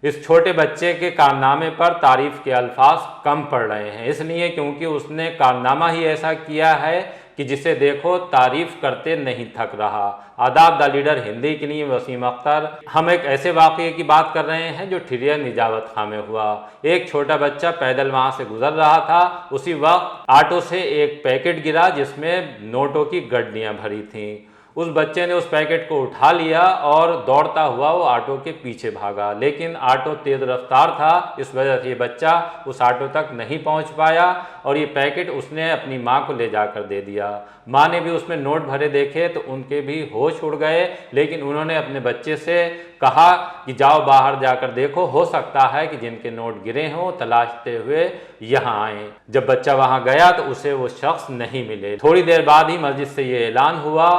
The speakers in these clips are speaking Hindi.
इस छोटे बच्चे के कारनामे पर तारीफ के अल्फाज कम पड़ रहे हैं, इसलिए क्योंकि उसने कारनामा ही ऐसा किया है कि जिसे देखो तारीफ करते नहीं थक रहा। आदाब द लीडर हिंदी के लिए वसीम अख्तर। हम एक ऐसे वाक़ये की बात कर रहे हैं जो ठिरिया निजावत खां में हुआ। एक छोटा बच्चा पैदल वहां से गुजर रहा था। उसी वक्त ऑटो से एक पैकेट गिरा जिसमें नोटों की गड्डियां भरी थीं। उस बच्चे ने उस पैकेट को उठा लिया और दौड़ता हुआ वो ऑटो के पीछे भागा, लेकिन ऑटो तेज रफ्तार था, इस वजह से ये बच्चा उस ऑटो तक नहीं पहुंच पाया और ये पैकेट उसने अपनी माँ को ले जाकर दे दिया। माँ ने भी उसमें नोट भरे देखे तो उनके भी होश उड़ गए, लेकिन उन्होंने अपने बच्चे से कहा कि जाओ बाहर जाकर देखो, हो सकता है कि जिनके नोट गिरे हों तलाशते हुए यहाँ आए। जब बच्चा वहाँ गया तो उसे वो शख्स नहीं मिले। थोड़ी देर बाद ही मस्जिद से ये ऐलान हुआ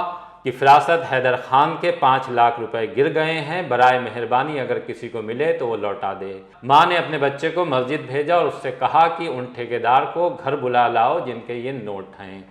कि फिरासत हैदर खान के 5 लाख रुपए गिर गए हैं, बराए मेहरबानी अगर किसी को मिले तो वो लौटा दे। माँ ने अपने बच्चे को मस्जिद भेजा और उससे कहा कि उन ठेकेदार को घर बुला लाओ जिनके ये नोट हैं।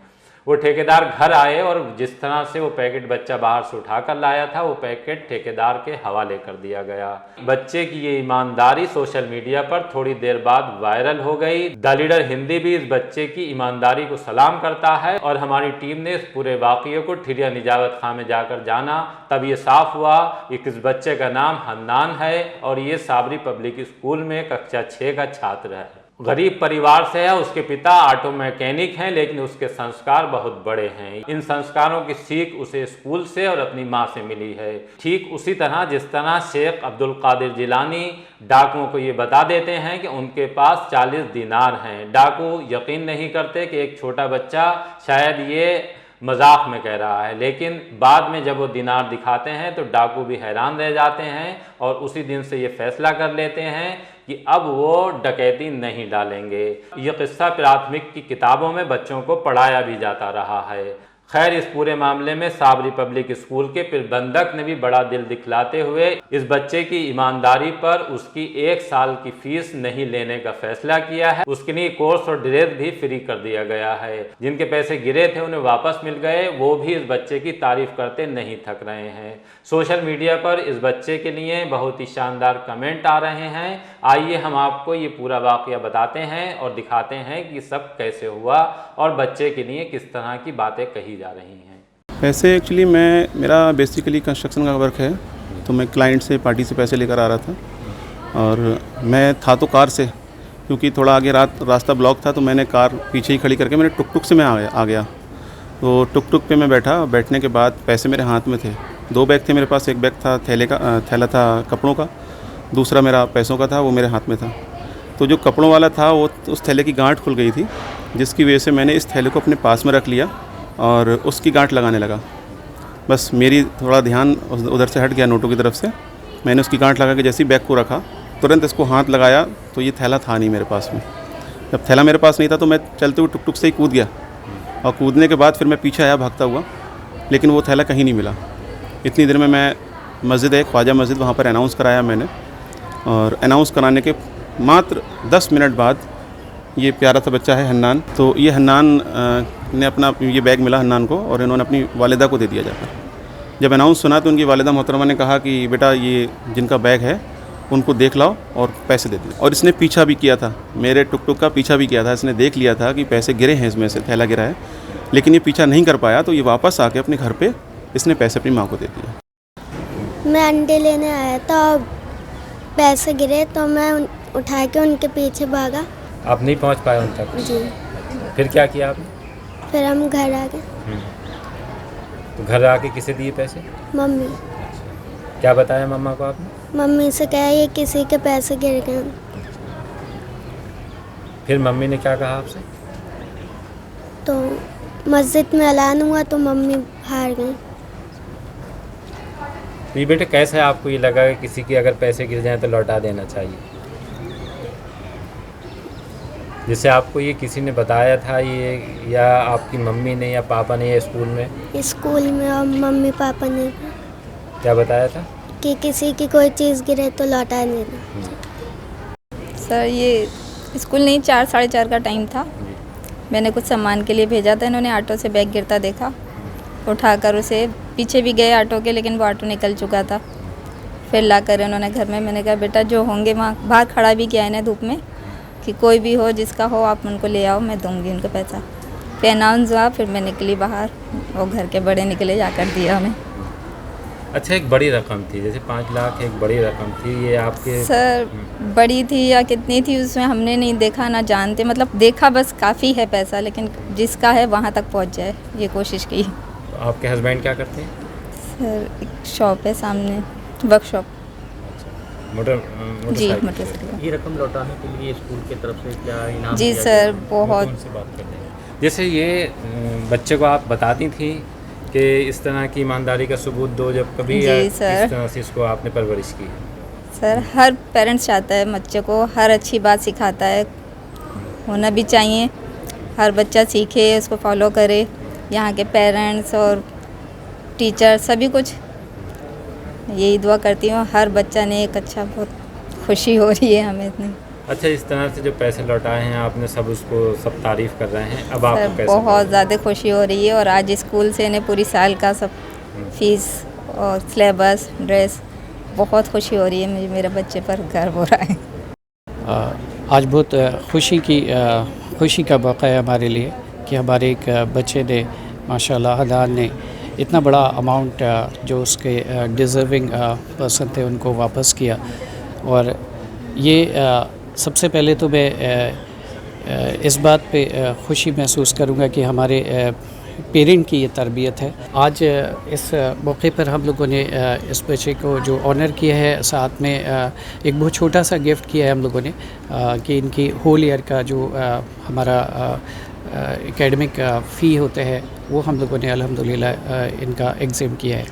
वो ठेकेदार घर आए और जिस तरह से वो पैकेट बच्चा बाहर से उठा कर लाया था वो पैकेट ठेकेदार के हवाले कर दिया गया। बच्चे की ये ईमानदारी सोशल मीडिया पर थोड़ी देर बाद वायरल हो गई। द लीडर हिंदी भी इस बच्चे की ईमानदारी को सलाम करता है और हमारी टीम ने इस पूरे वाक़ये को ठिरिया निजावत खां में जाकर जाना, तब ये साफ हुआ कि इस बच्चे का नाम हन्नान है और ये साबरी पब्लिक स्कूल में कक्षा 6 का छात्र है। गरीब परिवार से है, उसके पिता ऑटो मैकेनिक हैं, लेकिन उसके संस्कार बहुत बड़े हैं। इन संस्कारों की सीख उसे स्कूल से और अपनी माँ से मिली है। ठीक उसी तरह जिस तरह शेख अब्दुल कादिर जिलानी डाकुओं को ये बता देते हैं कि उनके पास 40 दीनार हैं। डाकू यकीन नहीं करते कि एक छोटा बच्चा शायद ये मजाक में कह रहा है, लेकिन बाद में जब वो दीनार दिखाते हैं तो डाकू भी हैरान रह जाते हैं और उसी दिन से ये फैसला कर लेते हैं कि अब वो डकैती नहीं डालेंगे। ये किस्सा प्राथमिक की किताबों में बच्चों को पढ़ाया भी जाता रहा है। खैर, इस पूरे मामले में साबरी पब्लिक स्कूल के प्रबंधक ने भी बड़ा दिल दिखलाते हुए इस बच्चे की ईमानदारी पर उसकी 1 साल की फीस नहीं लेने का फैसला किया है। उसके लिए कोर्स और ड्रेस भी फ्री कर दिया गया है। जिनके पैसे गिरे थे उन्हें वापस मिल गए, वो भी इस बच्चे की तारीफ करते नहीं थक रहे हैं। सोशल मीडिया पर इस बच्चे के लिए बहुत ही शानदार कमेंट आ रहे हैं। आइए हम आपको ये पूरा वाक़या बताते हैं और दिखाते हैं कि सब कैसे हुआ और बच्चे के लिए किस तरह की बातें कही जा रही हैं। पैसे एक्चुअली मेरा बेसिकली कंस्ट्रक्शन का वर्क है, तो मैं क्लाइंट से पार्टी से पैसे लेकर आ रहा था और मैं था तो कार से, क्योंकि थोड़ा आगे रास्ता ब्लॉक था तो मैंने कार पीछे ही खड़ी करके मैंने टुक से मैं आ गया। तो टुक पे मैं बैठा, बैठने के बाद पैसे मेरे हाथ में थे। 2 बैग थे मेरे पास, एक बैग था थैला था कपड़ों का, दूसरा मेरा पैसों का था, वो मेरे हाथ में था। तो जो कपड़ों वाला था वो उस थैले की गांठ खुल गई थी, जिसकी वजह से मैंने इस थैले को अपने पास में रख लिया और उसकी गांठ लगाने लगा। बस मेरी थोड़ा ध्यान उधर से हट गया नोटों की तरफ से। मैंने उसकी गांठ लगा के जैसे ही बैग को रखा, तुरंत इसको हाथ लगाया तो ये थैला था नहीं मेरे पास में। जब थैला मेरे पास नहीं था तो मैं चलते हुए टुक से ही कूद गया और कूदने के बाद फिर मैं पीछे आया भागता हुआ, लेकिन वो थैला कहीं नहीं मिला। इतनी देर में मैं मस्जिद है ख्वाजा मस्जिद, वहाँ पर अनाउंस कराया मैंने और अनाउंस कराने के मात्र 10 मिनट बाद ये प्यारा सा बच्चा है हन्नान, तो ये हन्नान ने अपना ये बैग मिला हन्नान को और इन्होंने अपनी वालिदा को दे दिया जाकर। जब अनाउंस सुना तो उनकी वालिदा मोहतरमा ने कहा कि बेटा ये जिनका बैग है उनको देख लाओ और पैसे दे दिए। और इसने पीछा भी किया था, मेरे टुक का पीछा भी किया था। इसने देख लिया था कि पैसे गिरे हैं, इसमें से थैला गिरा है, लेकिन ये पीछा नहीं कर पाया। तो ये वापस आके अपने घर पे इसने पैसे अपनी माँ को दे दिए। मैं अंडे लेने आया था और पैसे गिरे तो मैं उठा के उनके पीछे भागा। आप नहीं पहुंच पाए उन तक? जी। फिर क्या किया आपने? फिर हम घर आ गए। तो घर आके किसे दिए पैसे? मम्मी। क्या बताया मम्मा को आपने? मम्मी से कहा ये किसी के पैसे गिर गए। फिर मम्मी ने क्या कहा आपसे? तो मस्जिद में ऐलान हुआ तो मम्मी हार गई। तो ये बेटे कैसे आपको ये लगा कि किसी के अगर पैसे गिर जाएं तो लौटा देना चाहिए? जैसे आपको ये किसी ने बताया था ये, या आपकी मम्मी ने या पापा ने या स्कूल में? स्कूल में और मम्मी पापा ने। क्या बताया था? कि किसी की कोई चीज़ गिरे तो लौटा देना। सर ये स्कूल नहीं, 4 साढ़े 4 का टाइम था। मैंने कुछ सामान के लिए भेजा था, इन्होंने ऑटो से बैग गिरता देखा, उठाकर उसे पीछे भी गए ऑटो के, लेकिन वो ऑटो निकल चुका था। फिर ला कर उन्होंने घर में, मैंने कहा बेटा जो होंगे वहाँ, बाहर खड़ा भी किया इन्हें धूप में कि कोई भी हो जिसका हो आप उनको ले आओ, मैं दूंगी उनको पैसा। फिर अनाउंस हुआ, फिर मैं निकली बाहर, वो घर के बड़े निकले, जाकर दिया उन्हें। अच्छा, एक बड़ी रकम थी, जैसे 5 लाख एक बड़ी रकम थी, ये आपके सर बड़ी थी या कितनी थी उसमें हमने नहीं देखा, ना जानते, मतलब देखा बस काफ़ी है पैसा, लेकिन जिसका है वहाँ तक पहुँच जाए ये कोशिश की। तो आपके हस्बैंड क्या करते हैं? सर एक शॉप है सामने, वर्कशॉप। जी, मोटरसाइकिल। मोटरसाइकिल। ये रकम लौटाने के लिए स्कूल की तरफ से क्या इनाम जी दिया सर, गया? बहुत। उनसे बात कर लेंगे। जैसे ये बच्चे को आप बताती थी कि इस तरह की ईमानदारी का सबूत दो जब कभी, जी या सर। इस तरह से इसको आपने परवरिश की? सर हर पेरेंट्स चाहता है बच्चे को हर अच्छी बात सिखाता है, होना भी चाहिए, हर बच्चा सीखे, उसको फॉलो करे, यहाँ के पेरेंट्स और टीचर सभी कुछ। यही दुआ करती हूँ हर बच्चा ने एक अच्छा, बहुत खुशी हो रही है हमें इतनी। अच्छा, इस तरह से जो पैसे लौटाए हैं आपने, सब उसको सब तारीफ़ कर रहे हैं, अब आपको सर कैसे बहुत ज़्यादा खुशी हो रही है, और आज स्कूल से इन्हें पूरी साल का सब फीस और सिलेबस, ड्रेस, बहुत खुशी हो रही है मुझे, मेरे बच्चे पर गर्व हो रहा है। आज बहुत खुशी का मौका है हमारे लिए कि हमारे एक बच्चे ने माशाल्लाह अदनान ने इतना बड़ा अमाउंट जो उसके डिज़र्विंग पर्सन थे उनको वापस किया। और ये सबसे पहले तो मैं इस बात पे खुशी महसूस करूँगा कि हमारे पेरेंट की ये तरबियत है। आज इस मौके पर हम लोगों ने इस बच्चे को जो ऑनर किया है, साथ में एक बहुत छोटा सा गिफ्ट किया है हम लोगों ने कि इनकी होल ईयर का जो हमारा एकेडमिक फ़ी होते हैं वो हम लोगों ने अल्हम्दुलिल्लाह इनका एग्ज़ाम किया है।